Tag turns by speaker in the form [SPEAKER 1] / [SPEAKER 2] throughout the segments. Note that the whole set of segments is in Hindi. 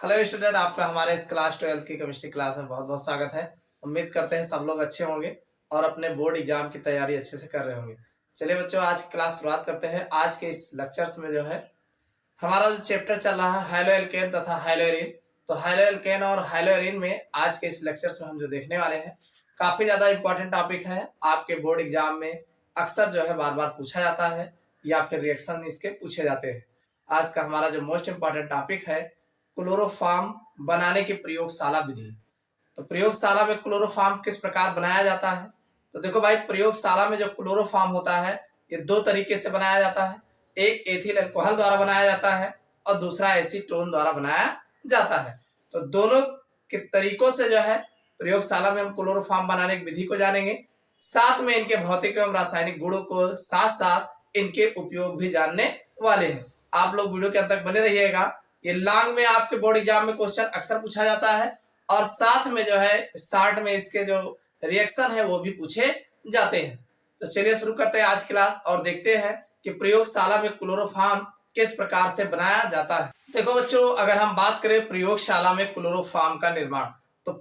[SPEAKER 1] हेलो स्टूडेंट, आपका हमारे इस क्लास 12 की केमिस्ट्री क्लास में बहुत बहुत स्वागत है। उम्मीद करते हैं सब लोग अच्छे होंगे और अपने बोर्ड एग्जाम की तैयारी अच्छे से कर रहे होंगे। चलिए बच्चों, आज की क्लास शुरुआत करते हैं। आज के इस लेक्चर्स में जो है हमारा जो चैप्टर चल रहा है हाइलो एल्केन तथा हाइलो एरीन, तो हाइलो एल्केन और हाइलो एरीन में आज के इस लेक्चर्स में हम जो देखने वाले हैं काफी ज्यादा इंपॉर्टेंट टॉपिक है। आपके बोर्ड एग्जाम में अक्सर जो है बार बार पूछा जाता है या फिर रिएक्शन इसके पूछे जाते हैं। आज का हमारा जो मोस्ट इंपॉर्टेंट टॉपिक है क्लोरोफॉर्म बनाने की प्रयोगशाला विधि। तो प्रयोगशाला में क्लोरोफॉर्म किस प्रकार बनाया जाता है? तो देखो भाई, प्रयोगशाला में जो क्लोरोफॉर्म होता है ये दो तरीके से बनाया जाता है। एक एथिल अल्कोहल द्वारा बनाया जाता है और दूसरा एसीटोन द्वारा बनाया जाता है। तो दोनों के तरीकों से जो है प्रयोगशाला में हम क्लोरोफॉर्म बनाने की विधि को जानेंगे, साथ में इनके भौतिक एवं रासायनिक गुणों को, साथ साथ इनके उपयोग भी जानने वाले हैं। आप लोग वीडियो के अंत तक बने रहिएगा। ये लॉन्ग में आपके बोर्ड एग्जाम में क्वेश्चन अक्सर पूछा जाता है और साथ में जो है शॉर्ट में इसके जो रिएक्शन है वो भी पूछे जाते हैं। तो चलिए शुरू करते हैं आज क्लास और देखते हैं कि प्रयोगशाला में क्लोरोफॉर्म किस प्रकार से बनाया जाता है। देखो बच्चों, अगर हम बात करें प्रयोगशाला में क्लोरोफॉर्म का निर्माण, तो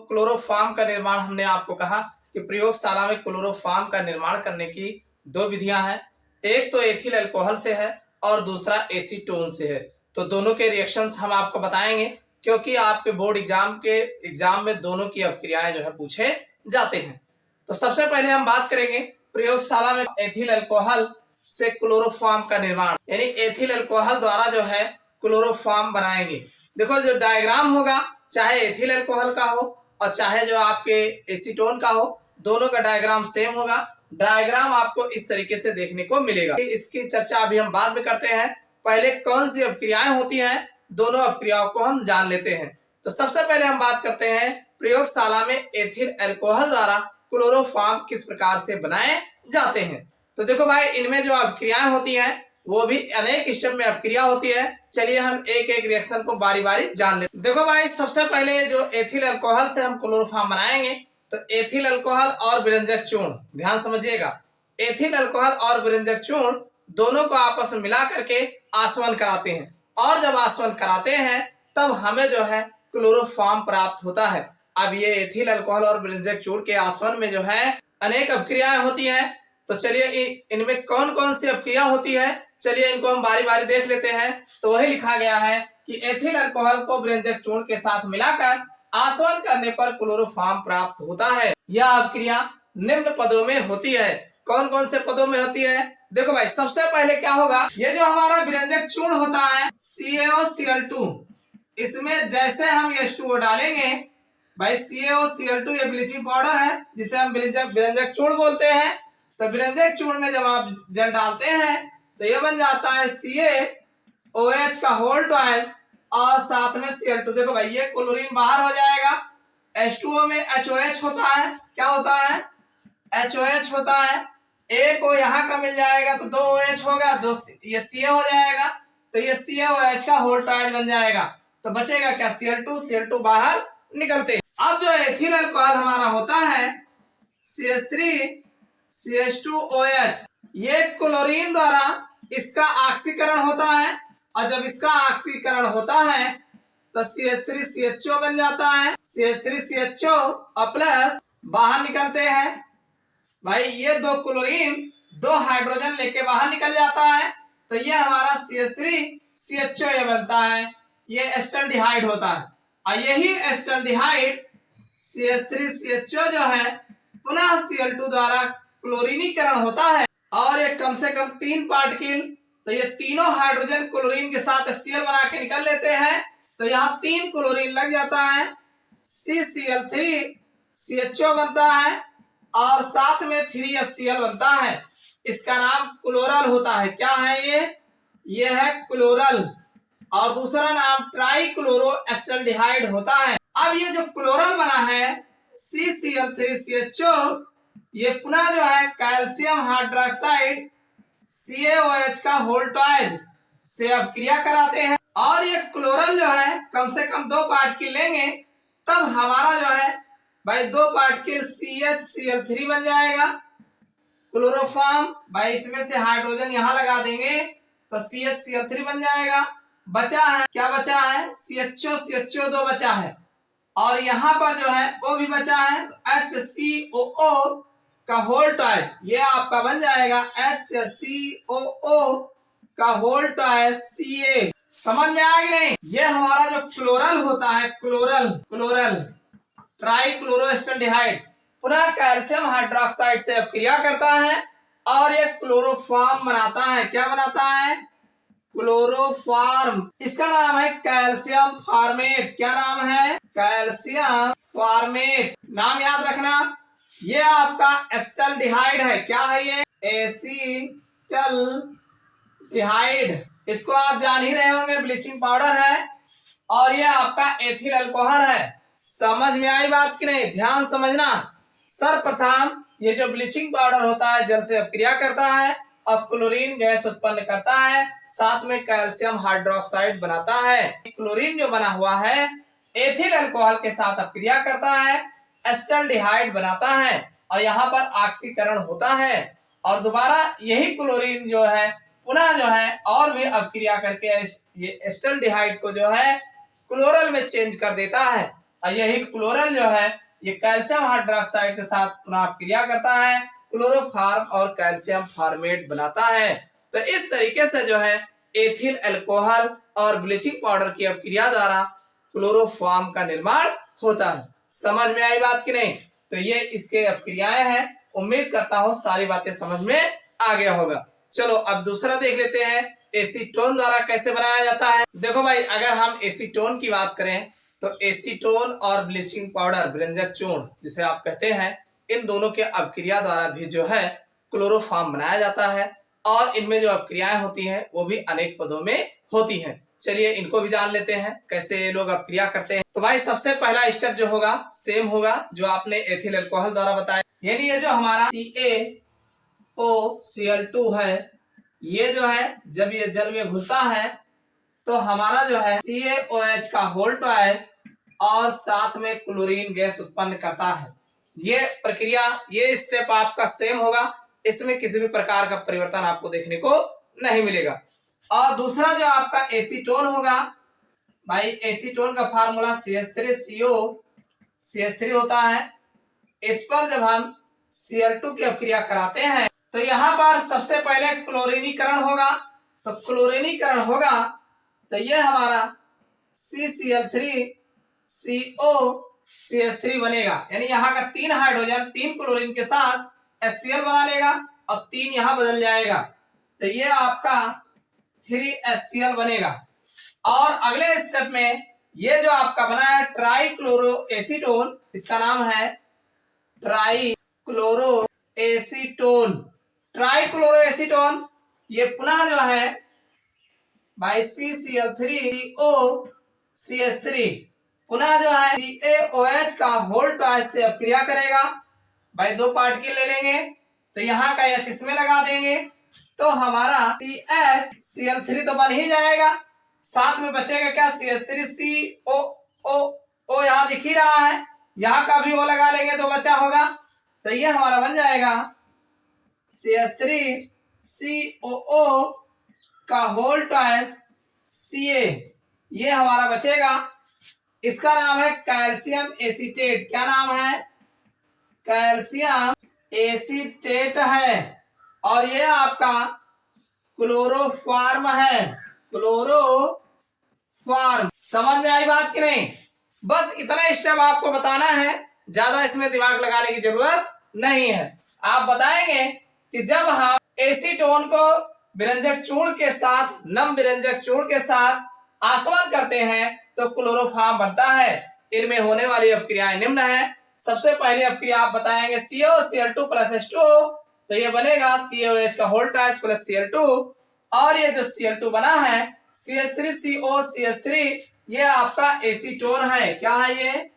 [SPEAKER 1] क्लोरोफॉर्म का निर्माण हमने आपको कहा कि प्रयोगशाला में क्लोरोफॉर्म का निर्माण करने की दो विधियां हैं। एक तो एथिल अल्कोहल से है और दूसरा एसीटोन से है। तो दोनों के रिएक्शंस हम आपको बताएंगे क्योंकि आपके बोर्ड एग्जाम में दोनों की अभिक्रियाएं जो है पूछे जाते हैं। तो सबसे पहले हम बात करेंगे प्रयोगशाला में एथिल अल्कोहल से क्लोरोफॉर्म का निर्माण, यानी एथिल अल्कोहल द्वारा जो है क्लोरोफॉर्म बनाएंगे। देखो, जो डायग्राम होगा चाहे एथिल अल्कोहल का हो और चाहे जो आपके एसीटोन का हो, दोनों का डायग्राम सेम होगा। डायग्राम आपको इस तरीके से देखने को मिलेगा। इसकी चर्चा अभी हम बाद में करते हैं, पहले कौन सी अभिक्रियाएं होती हैं दोनों अभिक्रियाओं को हम जान लेते हैं। तो सबसे पहले हम बात करते हैं प्रयोगशाला में एथिल अल्कोहल द्वारा क्लोरोफॉर्म किस प्रकार से बनाए जाते हैं। तो देखो भाई, इनमें जो अभिक्रियाएं होती हैं वो भी अनेक स्टेप में अभिक्रिया होती है। चलिए हम एक एक रिएक्शन को बारी बारी जान लेते हैं। देखो भाई, सबसे पहले जो एथिल अल्कोहल से हम क्लोरोफॉर्म बनाएंगे, तो एथिल अल्कोहल और विरंजक चूर्ण, ध्यान समझिएगा, एथिल अल्कोहल और विरंजक चूर्ण दोनों को आपस में मिला करके आसवन कराते हैं और जब आसवन कराते हैं तब हमें जो है क्लोरोफॉर्म प्राप्त होता है। अब ये एथिल अल्कोहल और विरंजक चूर्ण के आसवन में जो है अनेक अभिक्रियाएं होती हैं। तो चलिए इनमें कौन कौन सी अभिक्रिया होती है, चलिए इनको हम बारी बारी देख लेते हैं। तो वही लिखा गया है कि एथिल अल्कोहल को विरंजक चूर्ण के साथ मिलाकर आसवन करने पर क्लोरोफॉर्म प्राप्त होता है। यह अभिक्रिया निम्न पदों में होती है। कौन कौन से पदों में होती है? देखो भाई, सबसे पहले क्या होगा, ये जो हमारा विरंजक चूर्ण होता है CaOCl2, इसमें जैसे हम H2O डालेंगे, भाई CaOCl2 ये ब्लीचिंग पाउडर है जिसे हम विरंजक चूर्ण बोलते हैं। तो विरंजक चूर्ण में जब आप जल डालते हैं तो ये बन जाता है CaOH का होल ट्वाइल और साथ में Cl2। देखो भाई, ये क्लोरीन बाहर हो जाएगा। H2O में HOH होता है, क्या होता है? HOH होता है। A को यहाँ का मिल जाएगा तो 2 OH होगा, दो ये Ca हो जाएगा, तो ये CaOH का होल ट्वाइल बन जाएगा। तो बचेगा क्या? Cl2 बाहर निकलते हैं। अब जो एथिल अल्कोहल हमारा होता है CH3CH2OH, ये क्लोरीन द्वारा इसका ऑक्सीकरण होता है और जब इसका ऑक्सीकरण होता है तो CH3CHO बन जाता है। CH3CHO और प्लस बाहर निकलते हैं। भाई ये दो क्लोरीन दो हाइड्रोजन लेके बाहर निकल जाता है, तो ये हमारा CH3CHO ये बनता है, ये एस्टल्डिहाइड होता है। और यही एस्टल्डिहाइड CH3CHO जो है पुनः Cl2 द्वारा क्लोरीनीकरण होता है और ये कम से कम 3 पार्टिकल, तो ये तीनों हाइड्रोजन क्लोरीन के साथ Cl बना के निकल लेते हैं। तो यहाँ 3 क्लोरीन लग जाता है, CCl3CHO बनता है और साथ में 3HCl बनता है। इसका नाम क्लोरल होता है। क्या है ये है क्लोरल। और दूसरा नाम ट्राइक्लोरो एस्टल्डिहाइड होता है। अब ये जो क्लोरल बना है CCl3CHO, ये पुनः जो है कैल्शियम हाइड्रोक्साइड CaOH का होल ट्वाइस से अभिक्रिया कराते हैं और ये क्लोरल जो है कम से कम 2 पार्टिकल लेंगे, तब हमारा जो है भाई 2 पार्टिकल CHCl3 बन जाएगा। क्लोरोफॉर्म, भाई इसमें से हाइड्रोजन यहाँ लगा देंगे तो CHCl3 बन जाएगा बचा है, क्या बचा है, CHO दो बचा है, और यहाँ पर जो है वो भी बचा है, HCOO का होल ट्वाइस, ये आपका बन जाएगा HCOO का होल ट्वाइस Ca। समझ में आ गया नहीं? ये हमारा जो क्लोरल होता है, क्लोरल ट्राई क्लोरोएस्टल्डिहाइड पुनः कैल्शियम हाइड्रोक्साइड से क्रिया करता है और ये क्लोरोफॉर्म बनाता है। क्या बनाता है? क्लोरोफॉर्म। इसका नाम है कैल्शियम फॉर्मेट। क्या नाम है? Calcium formate. नाम याद रखना। ये आपका एस्टल्डिहाइड है। क्या है ये? एसीटल्डिहाइड। इसको आप जान ही रहे होंगे, ब्लीचिंग पाउडर है। और ये आपका एथिल अल्कोहल है। समझ में आई बात की नहीं? ध्यान समझना। सर्वप्रथम ये जो ब्लीचिंग पाउडर होता है जल से अपक्रिया करता है और क्लोरीन गैस उत्पन्न करता है, साथ में कैल्शियम हाइड्रोक्साइड बनाता है। क्लोरीन जो बना हुआ है एथिल अल्कोहल के साथ अपक्रिया करता है, एस्टल्डिहाइड बनाता है और यहाँ पर ऑक्सीकरण होता है और दोबारा यही क्लोरीन जो है पुनः जो है और भी अपक्रिया करके ये एस्टल्डिहाइड को जो है क्लोरल में चेंज कर देता है और यही क्लोरल जो है ये कैल्शियम हाइड्रोक्साइड के साथ पुनः अपक्रिया करता है, क्लोरोफॉर्म और कैल्शियम फॉर्मेट बनाता है। तो इस तरीके से जो है एथिल अल्कोहल और ब्लीचिंग पाउडर की अपक्रिया द्वारा क्लोरोफॉर्म का निर्माण होता है। समझ में आई बात की नहीं? तो ये इसके अपक्रियाएं हैं। उम्मीद करता हूं सारी बातें समझ में आ गया होगा। चलो अब दूसरा देख लेते हैं, एसीटोन द्वारा कैसे बनाया जाता है। देखो भाई, अगर हम एसीटोन की बात करें तो एसीटोन और ब्लीचिंग पाउडर, व्यंजक चूर्ण जिसे आप कहते हैं, इन दोनों के अपक्रिया द्वारा भी जो है क्लोरोफॉर्म बनाया जाता है और इनमें जो अपक्रियाएं होती हैं वो भी अनेक पदों में होती हैं। चलिए इनको भी जान लेते हैं कैसे ये लोग अपक्रिया करते हैं। तो भाई सबसे पहला स्टेप जो होगा सेम होगा जो आपने एथिल अल्कोहल द्वारा बताया, यानी ये जो हमारा CaOCl2 है, ये जो है जब ये जल में घुलता है तो हमारा जो है CaOH का होल ट्वाइस और साथ में क्लोरीन गैस उत्पन्न करता है। ये प्रक्रिया, ये स्टेप आपका सेम होगा, इसमें किसी भी प्रकार का परिवर्तन आपको देखने को नहीं मिलेगा। और दूसरा जो आपका एसीटोन होगा, भाई एसीटोन का फार्मूला CH3CO होता है। इस पर जब हम Cl2 की अपक्रिया कराते हैं तो यहाँ पर सबसे पहले क्लोरीनीकरण होगा। तो क्लोरीनीकरण होगा तो ये हमारा CCl3COCH3 बनेगा, यानी यहाँ का 3 हाइड्रोजन 3 क्लोरीन के साथ HCl बना लेगा और 3 यहाँ बदल जाएगा तो ये आपका 3HCl बनेगा। और अगले स्टेप में ये जो आपका बना है ट्राईक्लोरोएसीटोन, इसका नाम है ट्राईक्लोरोएसीटोन। ट्राईक्लोरोएसीटोन ये पुनः जो है भाई CCl3COCH3 पुनः जो है CaOH का होल ट्वाइस से अपक्रिया करेगा। भाई 2 पार्टिकल ले लेंगे तो यहाँ का H इसमें लगा देंगे तो हमारा CHCl3 तो बन ही जाएगा, साथ में बचेगा क्या? CH3COO यहाँ दिख ही रहा है, यहाँ का भी वो लगा लेंगे तो बचा होगा तो ये हमारा बन जाएगा CH3COO का होल ट्वाइस Ca। ये हमारा बचेगा, इसका नाम है कैल्शियम एसीटेट। क्या नाम है? कैल्शियम एसीटेट है और ये आपका क्लोरोफॉर्म है, क्लोरोफॉर्म। समझ में आई बात की नहीं? बस इतना स्टेप आपको बताना है, ज्यादा इसमें दिमाग लगाने की जरूरत नहीं है। आप बताएंगे कि जब हम एसीटोन को विरंजक चूर्ण के साथ, नम विरंजक चूर्ण के साथ आसवन करते हैं तो क्लोरोफॉर्म बनता है। इनमें होने वाली अपक्रियाएं निम्न है। सबसे पहले अपक्रिया आप बताएंगे COCl2 प्लस H2O, तो ये बनेगा CaOH का होल ट्वाइस प्लस Cl2 और ये जो Cl2 बना है CH3COCH3 ये आपका एसीटोन है। क्या है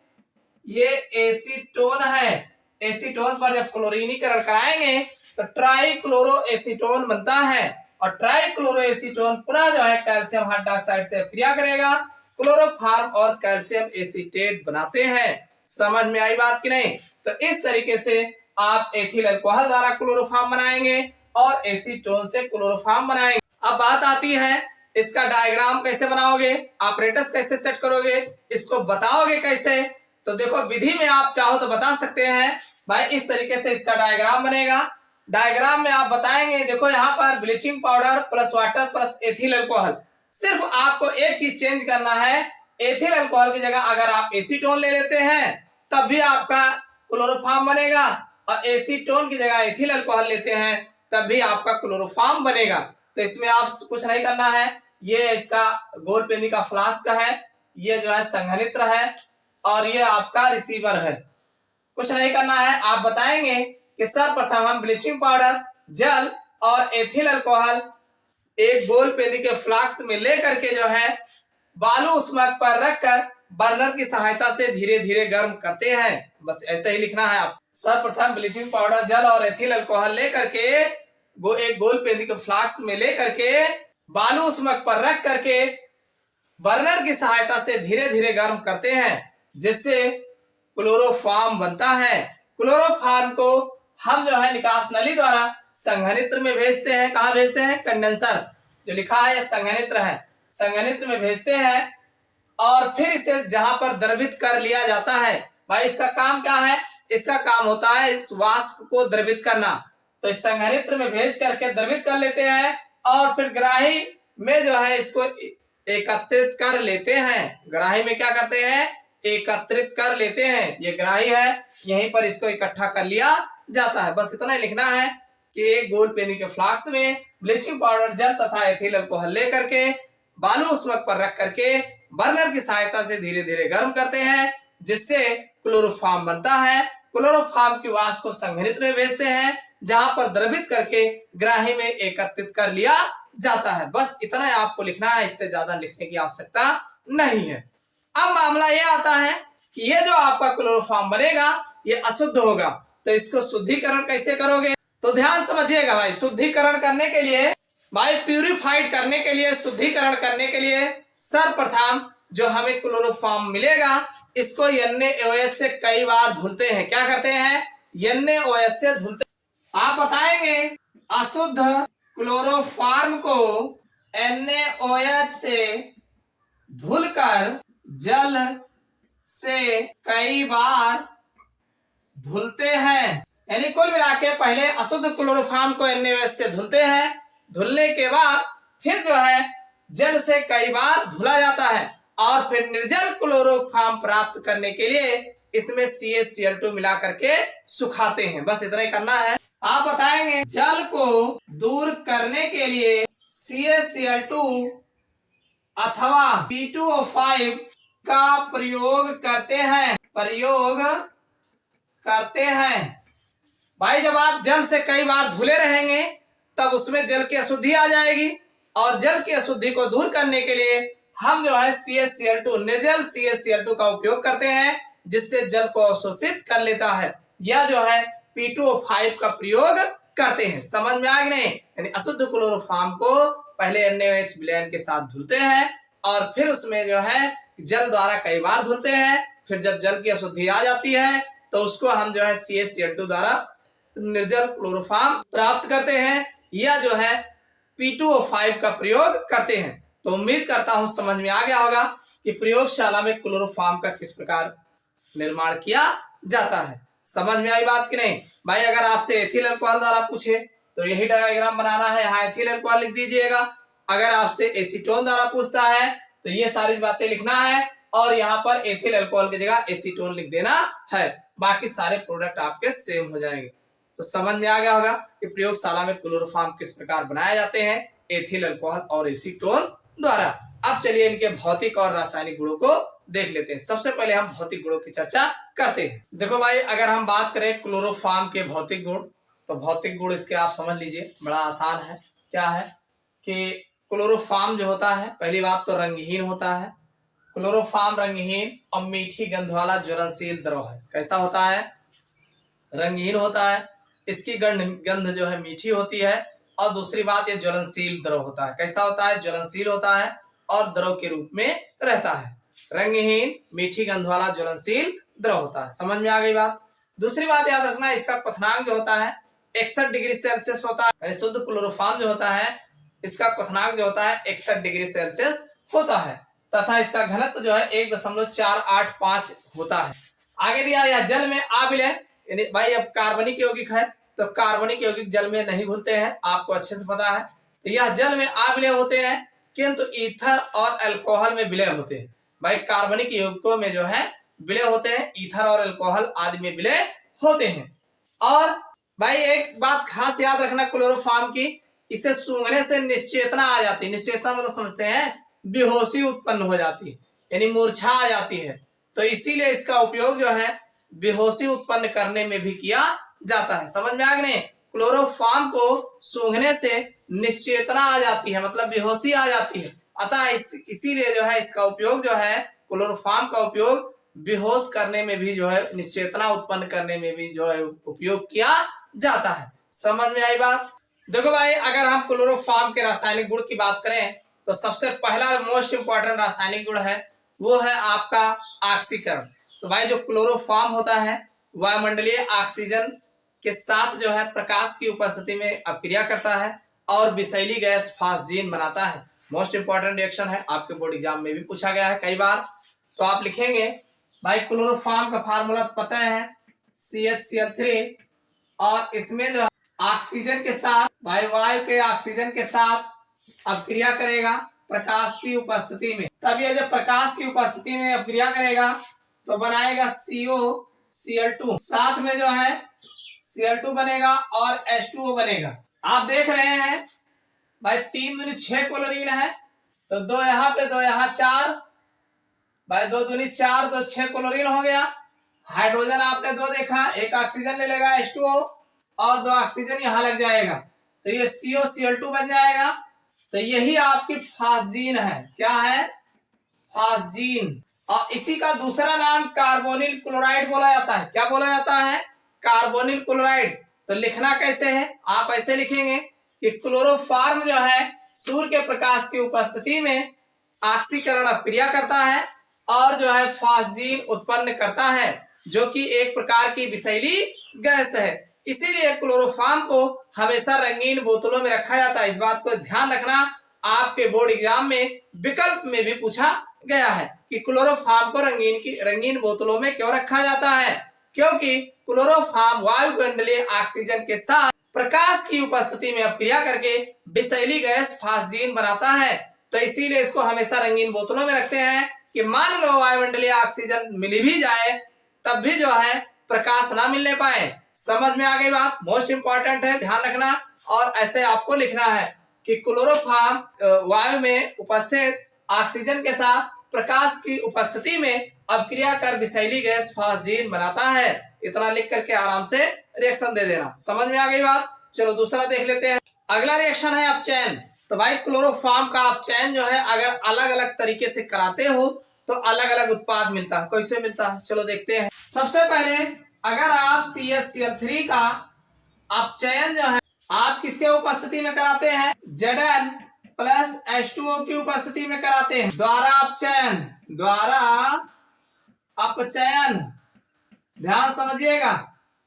[SPEAKER 1] ये एसीटोन है। एसीटोन पर जब क्लोरीनीकरण कराएंगे तो ट्राईक्लोरोएसीटोन बनता है और ट्राईक्लोरोएसीटोन पुनः जो है कैल्शियम हाइड्रोक्साइड से क्रिया करेगा, क्लोरोफॉर्म और कैल्शियम एसीटेट बनाते हैं। समझ में आई बात की नहीं? तो इस तरीके से आप एथिल अल्कोहल द्वारा क्लोरोफॉर्म बनाएंगे और एसीटोन से क्लोरोफॉर्म बनाएंगे। अब बात आती है इसका डायग्राम कैसे बनाओगे, ऑपरेटर्स कैसे सेट करोगे, इसको बताओगे कैसे। तो देखो विधि में आप चाहो तो बता सकते हैं भाई, इस तरीके से इसका डायग्राम बनेगा। डायग्राम में आप बताएंगे, देखो यहाँ पर bleaching powder plus water plus ethyl alcohol. सिर्फ आपको एक चीज चेंज करना है, एथिल अल्कोहल की जगह अगर आप एसीटोन ले लेते हैं तब भी आपका क्लोरोफॉर्म बनेगा, और एसीटोन की जगह एथिल अल्कोहल लेते हैं तब भी आपका क्लोरोफॉर्म बनेगा। तो इसमें आप कुछ नहीं करना है, ये इसका गोल पेनी का फ्लास्क है, ये जो है संघनित्र है, और ये आपका रिसीवर है। कुछ नहीं करना है, आप बताएंगे कि सर्वप्रथम हम ब्लीचिंग पाउडर, जल और एथिल अल्कोहल एक गोल पेनी के फ्लास्क में लेकर के जो है बालू उष्मक पर रखकर बर्नर की सहायता से धीरे धीरे गर्म करते हैं। बस ऐसे ही लिखना है आप। सर्वप्रथम ब्लीचिंग पाउडर, जल और एथिल अल्कोहल लेकर के एक गोल पेनी के फ्लास्क में लेकर के बालू उष्मक पर रख करके बर्नर की सहायता से धीरे धीरे गर्म करते हैं, जिससे क्लोरोफॉर्म बनता है। क्लोरोफॉर्म को हम जो है निकास नली द्वारा संघनित्र में भेजते हैं। कहाँ भेजते हैं? कंडेंसर जो लिखा है संघनित्र है, संघनित्र में भेजते हैं, और फिर इसे जहां पर द्रवित कर लिया जाता है। भाई इसका काम क्या है? इसका काम होता है इस वाष्प को द्रवित करना। तो इस संघनित्र में भेज करके द्रवित कर लेते हैं, और फिर ग्राही में जो है इसको एकत्रित कर लेते हैं। ग्राही में क्या करते हैं? एकत्रित कर लेते हैं। ये ग्राही है, यहीं पर इसको इकट्ठा कर लिया जाता है। बस इतना ही लिखना है कि एक गोल पेनी के फ्लास्क में ब्लीचिंग पाउडर, जल तथा एथिल अल्कोहल लेकर के बालू उष्मक पर रख करके बर्नर की सहायता से धीरे धीरे गर्म करते हैं, जिससे क्लोरोफॉर्म बनता है। क्लोरोफॉर्म की वाष्प को संघनित्र में भेजते हैं, जहां पर द्रवित करके ग्राही में एकत्रित कर लिया जाता है। बस इतना ही आपको लिखना है, इससे ज्यादा लिखने की आवश्यकता नहीं है। अब मामला यह आता है कि ये जो आपका क्लोरोफॉर्म बनेगा ये अशुद्ध होगा, तो इसको शुद्धिकरण कैसे करोगे? तो ध्यान समझिएगा भाई, शुद्धिकरण करने के लिए, भाई प्यूरिफाइड करने के लिए, शुद्धिकरण करने के लिए सर्वप्रथम जो हमें क्लोरोफॉर्म मिलेगा इसको NaOH से कई बार धुलते हैं। क्या करते हैं? NaOH से धुलते। आप बताएंगे अशुद्ध क्लोरोफॉर्म को NaOH से धुलकर जल से कई बार धुलते हैं। यानी कुल मिला के पहले अशुद्ध क्लोरोफॉर्म को NaOH से धुलते हैं, धुलने के बाद फिर जो है जल से कई बार धुला जाता है, और फिर निर्जल क्लोरोफॉर्म प्राप्त करने के लिए इसमें CaCl2 मिला करके सुखाते हैं। बस इतना ही करना है। आप बताएंगे जल को दूर करने के लिए CaCl2 अथवा P2O5 का प्रयोग करते हैं। भाई जब आप जल से कई बार धुले रहेंगे तब उसमें जल की अशुद्धि आ जाएगी, और जल की अशुद्धि को दूर करने के लिए हम जो है CaCl2, निर्जल CaCl2 का उपयोग करते हैं, जिससे जल को अवशोषित कर लेता है। यह जो है P2O5 का प्रयोग करते हैं। समझ में आ गया नहीं? यानी अशुद्ध क्लोरोफॉर्म को पहले NaOH विलयन के साथ धुलते हैं, और फिर उसमें जो है जल द्वारा कई बार धुलते हैं। फिर जब जल की अशुद्धि आ जाती है तो उसको हम जो है CaCl2 द्वारा निर्जल क्लोरोफॉर्म प्राप्त करते हैं, या जो है P2O5 का प्रयोग करते हैं। तो उम्मीद करता हूं समझ में आ गया होगा कि प्रयोगशाला में क्लोरोफॉर्म का किस प्रकार निर्माण किया जाता है। समझ में आई बात कि नहीं? भाई अगर आपसे एथिल अल्कोहल द्वारा पूछे तो यही डायग्राम बनाना है, यहाँ एथिल अल्कोहल लिख दीजिएगा। अगर आपसे एसीटोन द्वारा पूछता है तो ये सारी बातें लिखना है, और यहाँ पर एथिल अल्कोहल की जगह एसीटोन लिख देना है। बाकी सारे प्रोडक्ट आपके सेम हो जाएंगे। तो समझ में आ गया होगा कि प्रयोगशाला में क्लोरोफॉर्म किस प्रकार बनाए जाते हैं, एथिल अल्कोहल और एसीटोन द्वारा। अब चलिए इनके भौतिक और रासायनिक गुणों को देख लेते हैं। सबसे पहले हम भौतिक गुणों की चर्चा करते हैं। देखो भाई अगर हम बात करें क्लोरोफॉर्म के भौतिक गुण, तो भौतिक गुण इसके आप समझ लीजिए, बड़ा आसान है। क्या है कि क्लोरोफॉर्म जो होता है, पहली बात तो रंगहीन होता है। क्लोरोफॉर्म रंगहीन और मीठी गंध वाला ज्वलनशील द्रव है। कैसा होता है? रंगहीन होता है, इसकी गंध जो है मीठी होती है, और दूसरी बात ये ज्वलनशील द्रव होता है। कैसा होता है? ज्वलनशील होता है और द्रव के रूप में रहता है। रंगहीन, मीठी गंध वाला ज्वलनशील द्रव होता है। समझ में आ गई बात? दूसरी बात याद रखना, इसका क्वथनांक जो होता है 61 डिग्री सेल्सियस होता है। शुद्ध क्लोरोफॉर्म जो होता है इसका क्वथनांक जो होता है 61 डिग्री सेल्सियस होता है तथा इसका घनत्व जो है 1.485 होता है। आगे दिया या जल में अविलय, यानी भाई अब कार्बनिक यौगिक है तो कार्बनिक यौगिक जल में नहीं घुलते हैं, आपको अच्छे से पता है। तो यह जल में अविलय होते हैं किंतु ईथर और अल्कोहल में विलय होते हैं। भाई कार्बनिक यौगिकों में जो है विलय होते हैं, ईथर और अल्कोहल आदि में विलय होते हैं। और भाई एक बात खास याद रखना क्लोरोफॉर्म की, इसे सूंघने से निश्चेतना आ जाती है। निश्चेतना मतलब समझते हैं बेहोशी उत्पन्न हो जाती है, यानी मूर्छा आ जाती है। तो इसीलिए इसका उपयोग जो है बेहोशी उत्पन्न करने में भी किया जाता है। समझ में आ गए? क्लोरोफॉर्म को सूंघने से निश्चेतना आ जाती है, मतलब बेहोशी आ जाती है। अतः इसीलिए जो है इसका उपयोग जो है क्लोरोफॉर्म का उपयोग बेहोश करने में भी जो है, निश्चेतना उत्पन्न करने में भी जो है उपयोग किया जाता है। समझ में आई बात? देखो भाई, अगर हम क्लोरोफॉर्म के रासायनिक गुण की बात करें तो सबसे पहला मोस्ट इंपॉर्टेंट रासायनिक गुण है वो है आपका ऑक्सीकरण। तो भाई जो क्लोरोफॉर्म होता है वायुमंडलीय ऑक्सीजन के साथ जो है प्रकाश की उपस्थिति में अपक्रिया करता है और विषैली गैस फास्जीन बनाता है। मोस्ट इंपॉर्टेंट रिएक्शन है, आपके बोर्ड एग्जाम में भी पूछा गया है कई बार। तो आप लिखेंगे भाई क्लोरोफॉर्म का फार्मूला पता है CH3, और इसमें जो ऑक्सीजन के साथ भाई वायु के ऑक्सीजन के साथ अपक्रिया करेगा प्रकाश की उपस्थिति में। तब ये जब प्रकाश की उपस्थिति में अपक्रिया करेगा तो बनाएगा COCl2, साथ में जो है Cl2 बनेगा और H2O बनेगा। आप देख रहे हैं भाई 3 दूनी 6 क्लोरीन है, तो 2 यहाँ पे 2 यहाँ 4, भाई 2 दूनी 4 2 6 क्लोरीन हो गया। हाइड्रोजन आपने 2 देखा, एक ऑक्सीजन ले लेगा H2O और 2 ऑक्सीजन यहाँ लग जाएगा, तो ये COCl2 बन जाएगा। तो यही आपकी फास्जीन है। क्या है? फास्जीन। और इसी का दूसरा नाम कार्बोनिल क्लोराइड बोला जाता है। क्या बोला जाता है? Carbonyl chloride. तो लिखना कैसे है? आप ऐसे लिखेंगे कि क्लोरोफॉर्म जो है सूर्य के प्रकाश की उपस्थिति में ऑक्सीकरण अपक्रिया करता है और जो है फास्जीन उत्पन्न करता है, जो कि एक प्रकार की विषैली गैस है। इसीलिए क्लोरोफॉर्म को हमेशा रंगीन बोतलों में रखा जाता है। इस बात को ध्यान रखना, आपके बोर्ड एग्जाम में विकल्प में भी पूछा गया है कि क्लोरोफॉर्म को रंगीन बोतलों में क्यों रखा जाता है। क्योंकि क्लोरोफॉर्म वायुमंडलीय ऑक्सीजन के साथ प्रकाश की उपस्थिति में अपक्रिया करके विषैली गैस फास्जीन बनाता है। तो इसीलिए इसको हमेशा रंगीन बोतलों में रखते हैं कि मान लो वायुमंडलीय ऑक्सीजन मिल भी जाए तब भी जो है प्रकाश ना मिलने पाए। समझ में आ गई बात? मोस्ट इंपॉर्टेंट है, ध्यान रखना। और ऐसे आपको लिखना है कि क्लोरोफॉर्म वायु में उपस्थित ऑक्सीजन के साथ प्रकाश की उपस्थिति में अपक्रिया कर विषैली गैस फास्जीन बनाता है। इतना लिख करके आराम से रिएक्शन दे देना। समझ में आ गई बात? चलो दूसरा देख लेते हैं। अगला रिएक्शन है अपचयन। तो भाई क्लोरोफॉर्म का अपचयन जो है अगर अलग अलग तरीके से कराते हो तो अलग अलग उत्पाद मिलता है। कैसे मिलता है चलो देखते हैं। सबसे पहले अगर आप CH3 का अपचयन जो है आप किसके उपस्थिति में कराते हैं? Zn प्लस H2O की उपस्थिति में कराते हैं। द्वारा अपचयन ध्यान समझिएगा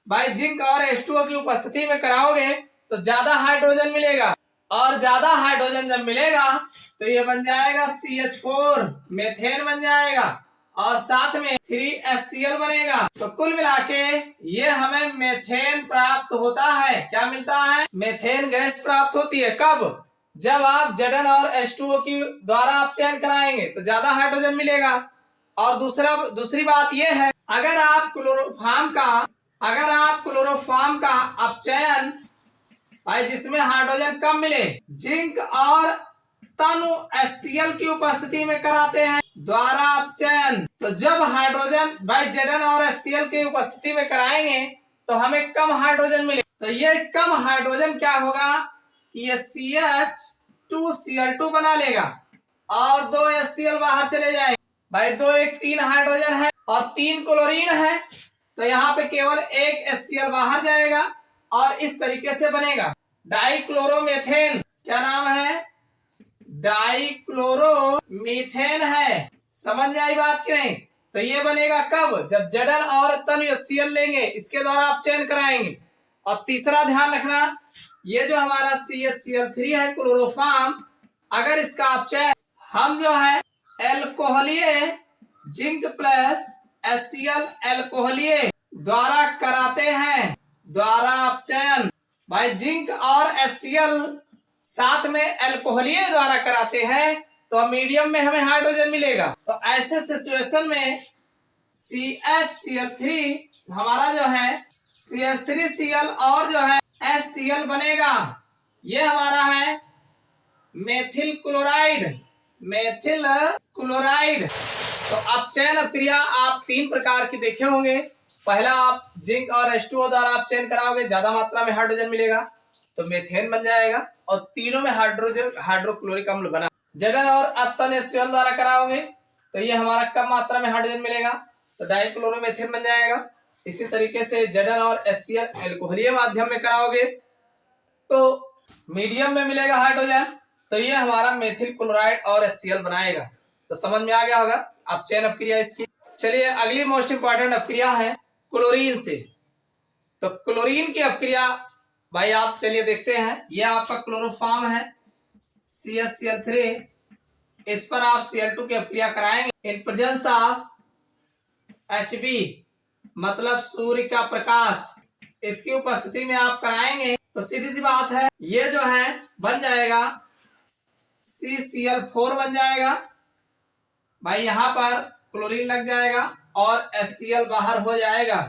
[SPEAKER 1] भाई। जिंक और H2O की उपस्थिति में कराओगे तो ज्यादा हाइड्रोजन मिलेगा, और ज्यादा हाइड्रोजन जब मिलेगा तो ये बन जाएगा CH4 मेथेन बन जाएगा, और साथ में 3HCl बनेगा। तो कुल मिला के ये हमें मेथेन प्राप्त होता है। क्या मिलता है? मेथेन गैस प्राप्त होती है। कब? जब आप Zn और H2O की द्वारा अपचयन कराएंगे तो ज्यादा हाइड्रोजन मिलेगा। और दूसरी बात यह है, अगर आप क्लोरोफॉर्म का अपचयन भाई जिसमें हाइड्रोजन कम मिले, जिंक और तनु HCl की उपस्थिति में कराते हैं द्वारा अपचयन, तो जब हाइड्रोजन भाई Zn और HCl की उपस्थिति में कराएंगे तो हमें कम हाइड्रोजन मिले। तो ये कम हाइड्रोजन क्या होगा कि ये CH2Cl2 बना लेगा और 2 HCl बाहर चले जाएंगे। भाई 2 1 3 हाइड्रोजन है और 3 क्लोरीन है, तो यहाँ पे केवल 1 HCl बाहर जाएगा और इस तरीके से बनेगा डाइक्लोरोमेथेन। क्या नाम है? डाइक्लोरोमीथेन है। समझ में आई बात की नहीं? तो ये बनेगा कब? जब Zn और तनु HCl लेंगे, इसके द्वारा आप चयन कराएंगे। और तीसरा ध्यान रखना, ये जो हमारा CH है क्लोरोफॉर्म, अगर इसका आप चयन हम जो है एल्कोहलीय जिंक प्लस HCl एल्कोहलीय द्वारा कराते हैं, द्वारा आप चयन भाई जिंक और HCl साथ में एल्कोहलीय द्वारा कराते हैं तो मीडियम में हमें हाइड्रोजन मिलेगा। तो ऐसे सिचुएशन में CH3 हमारा जो है CH3Cl और जो है HCl बनेगा, ये हमारा है मेथिल क्लोराइड, मेथिल क्लोराइड। तो अब चयन अभिक्रिया आप 3 प्रकार की देखे होंगे। पहला आप जिंक और H2O द्वारा आप चयन कराओगे, ज्यादा मात्रा में हाइड्रोजन मिलेगा तो मेथेन बन जाएगा और तीनों में हाइड्रोक्लोरिक अम्ल बना। जलन और अतन HCl द्वारा कराओगे तो ये हमारा कम मात्रा में हाइड्रोजन मिलेगा तो डाइक्लोरोमेथेन बन जाएगा। इसी तरीके से जलन और HCl एल्कोहलीय माध्यम में कराओगे तो मीडियम में मिलेगा हाइड्रोजन, तो ये हमारा मेथिल क्लोराइड और HCl बनाएगा। तो समझ में आ गया होगा आप चयन अभिक्रिया इसकी। चलिए अगली मोस्ट इंपॉर्टेंट अभिक्रिया है क्लोरीन से। तो क्लोरीन की अभिक्रिया भाई आप चलिए देखते हैं। यह आपका क्लोरोफॉर्म है CH3, इस पर आप Cl2 की अभिक्रिया कराएंगे इन प्रेजेंस ऑफ Hb मतलब सूर्य का प्रकाश, इसकी उपस्थिति में आप कराएंगे तो सीधी सी बात है ये जो है बन जाएगा CCl4 बन जाएगा भाई, यहां पर क्लोरीन लग जाएगा और HCl बाहर हो जाएगा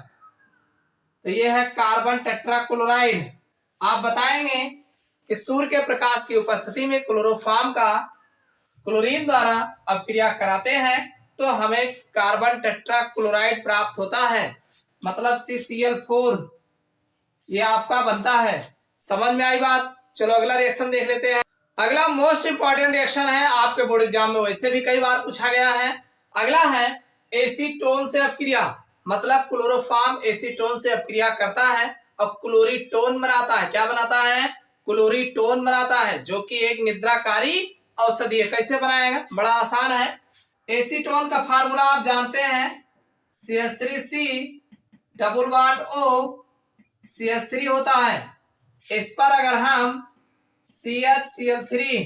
[SPEAKER 1] तो ये है कार्बन टेट्राक्लोराइड। आप बताएंगे कि सूर्य के प्रकाश की उपस्थिति में क्लोरोफॉर्म का क्लोरीन द्वारा अभिक्रिया कराते हैं तो हमें कार्बन टेट्राक्लोराइड प्राप्त होता है, मतलब CCl4 ये आपका बनता है। समझ में आई बात। चलो अगला रिएक्शन देख लेते हैं। अगला मोस्ट इंपॉर्टेंट रिएक्शन है, आपके बोर्ड एग्जाम में वैसे भी कई बार पूछा गया है। अगला है एसीटोन से अभिक्रिया, मतलब क्लोरोफॉर्म एसीटोन से अभिक्रिया करता है और क्लोरीटोन बनाता है। क्या बनाता है? क्लोरीटोन बनाता है, जो कि एक निद्राकारी औषधि है। कैसे बनाएगा? बड़ा आसान है। एसीटोन का फार्मूला आप जानते हैं, CH3C double bond O CH3 होता है। इस पर अगर हम CHCl3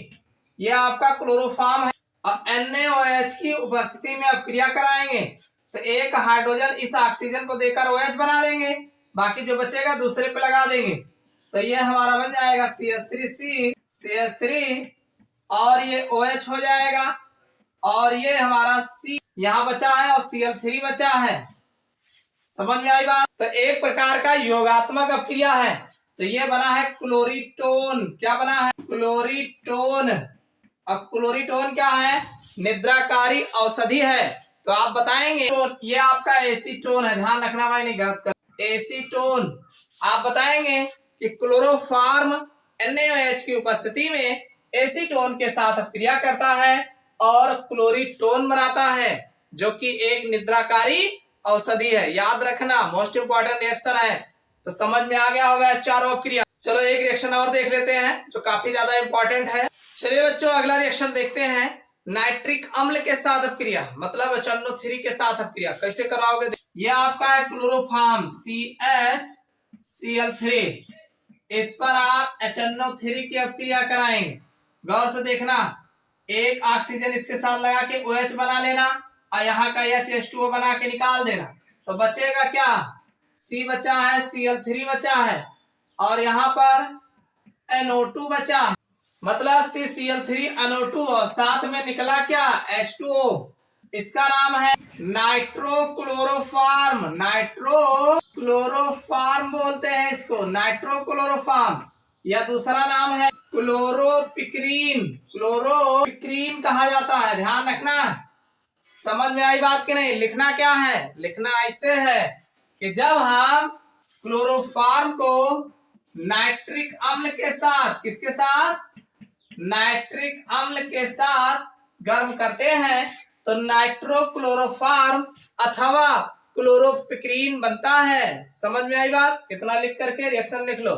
[SPEAKER 1] ये आपका क्लोरोफॉर्म है और NaOH की उपस्थिति में अभिक्रिया कराएंगे तो एक हाइड्रोजन इस ऑक्सीजन को देकर OH बना देंगे, बाकी जो बचेगा दूसरे पे लगा देंगे तो ये हमारा बन जाएगा CH3C CH3 और ये OH हो जाएगा और ये हमारा C यहाँ बचा है और Cl3 बचा है। समझ में आई बात। तो एक प्रकार का योगात्मक अभिक्रिया है। तो ये बना है क्लोरीटोन। क्या बना है? क्लोरीटोन। अब क्लोरीटोन क्या है? निद्राकारी औषधि है। तो आप बताएंगे ये आपका एसीटोन है, ध्यान रखना भाई नहीं गलत कर। एसीटोन आप बताएंगे कि क्लोरोफॉर्म NaOH की उपस्थिति में एसीटोन के साथ अभिक्रिया करता है और क्लोरीटोन बनाता है, जो कि एक निद्राकारी औषधि है। याद रखना, मोस्ट इंपॉर्टेंट रिएक्शन है। तो समझ में आ गया होगा चारों अभिक्रिया। चलो एक रिएक्शन और देख लेते हैं जो काफी ज्यादा इंपॉर्टेंट है। चलिए बच्चों अगला रिएक्शन देखते हैं, नाइट्रिक अम्ल के साथ अभिक्रिया, मतलब HNO3 के साथ अभिक्रिया कैसे कराओगे। ये आपका है क्लोरोफॉर्म CHCl3, इस पर आप HNO3 की अभिक्रिया कराएंगे। गौर से देखना, एक ऑक्सीजन इसके साथ लगा के OH बना लेना और यहाँ का H2O बना के निकाल देना तो बचेगा क्या? C बचा है, Cl3 बचा है और यहाँ पर NO2 बचा है, मतलब CCl3NO2 और साथ में निकला क्या? H2O। इसका नाम है नाइट्रोक्लोरोफॉर्म। नाइट्रोक्लोरोफॉर्म बोलते हैं इसको, नाइट्रोक्लोरोफॉर्म। या दूसरा नाम है क्लोरोपिक्रीन। क्लोरोपिक्रीन कहा जाता है, ध्यान रखना। समझ में आई बात कि नहीं? लिखना क्या है? लिखना ऐसे है कि जब हम क्लोरोफॉर्म को नाइट्रिक अम्ल के साथ, किसके साथ? नाइट्रिक अम्ल के साथ गर्म करते हैं तो नाइट्रोक्लोरोफॉर्म अथवा क्लोरोपिक्रीन बनता है। समझ में आई बात? कितना लिख करके रिएक्शन लिख लो।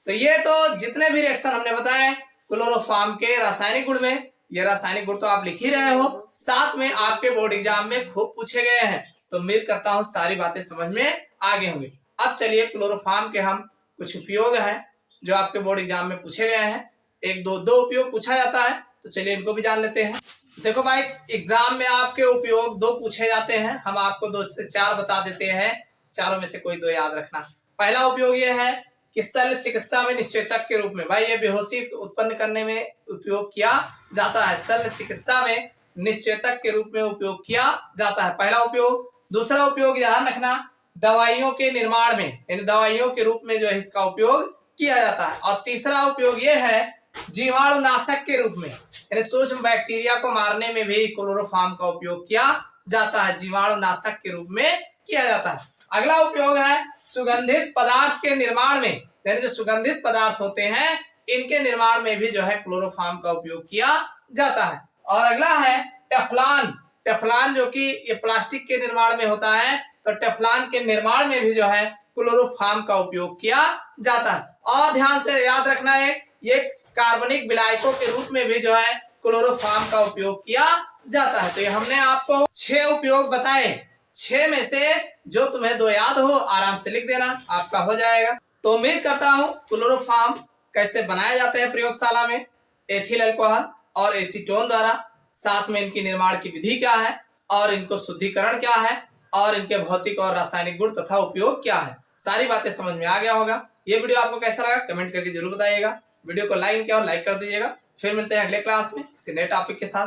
[SPEAKER 1] तो ये तो जितने भी रिएक्शन हमने बताए क्लोरोफॉर्म के रासायनिक गुण में, ये रासायनिक गुण तो आप लिख ही रहे हो, साथ में आपके बोर्ड एग्जाम में खूब पूछे गए हैं। तो उम्मीद करता हूँ सारी बातें समझ में आ गई होंगी। अब चलिए क्लोरोफॉर्म के हम कुछ उपयोग हैं जो आपके बोर्ड एग्जाम में पूछे गए हैं। एक दो उपयोग पूछा जाता है, तो चलिए इनको भी जान लेते हैं। देखो भाई, एग्जाम में आपके उपयोग 2 पूछे जाते हैं। हम आपको 2 से 4 बता देते हैं, चारों में से कोई 2 याद रखना। पहला उपयोग यह है कि शल्य चिकित्सा में निश्चेतक के रूप में, भाई ये बेहोशी उत्पन्न करने में उपयोग किया जाता है। शल्य चिकित्सा में निश्चेतक के रूप में उपयोग किया जाता है, पहला उपयोग। दूसरा उपयोग ध्यान रखना, दवाइयों के निर्माण में, इन दवाइयों के रूप में जो है इसका उपयोग किया जाता है। और तीसरा उपयोग यह है जीवाणुनाशक के रूप में, यानी सूक्ष्म बैक्टीरिया को मारने में भी क्लोरोफॉर्म का उपयोग किया जाता है, जीवाणुनाशक के रूप में किया जाता है। अगला उपयोग है सुगंधित पदार्थ के निर्माण में, यानी जो सुगंधित पदार्थ होते हैं इनके निर्माण में भी जो है क्लोरोफॉर्म का उपयोग किया जाता है। और अगला है टेफ्लॉन। टेफ्लॉन जो कि ये प्लास्टिक के निर्माण में होता है, तो टेफ्लॉन के निर्माण में भी जो है क्लोरोफॉर्म का उपयोग किया जाता है। और ध्यान से याद रखना है, ये कार्बनिक विलायकों के रूप में भी जो है क्लोरोफॉर्म का उपयोग किया जाता है। तो ये हमने आपको 6 उपयोग बताए, 6 में से जो तुम्हें 2 याद हो आराम से लिख देना, आपका हो जाएगा। तो उम्मीद करता हूं क्लोरोफॉर्म कैसे बनाए जाते हैं प्रयोगशाला में, एथिल अल्कोहल और एसीटोन द्वारा, साथ में इनकी निर्माण की विधि क्या है और इनको शुद्धिकरण क्या है और इनके भौतिक और रासायनिक गुण तथा उपयोग क्या है, सारी बातें समझ में आ गया होगा। ये वीडियो आपको कैसा लगा कमेंट करके जरूर बताइएगा। वीडियो को लाइक किया और लाइक कर दीजिएगा। फिर मिलते हैं अगले क्लास में किसी नए टॉपिक के साथ।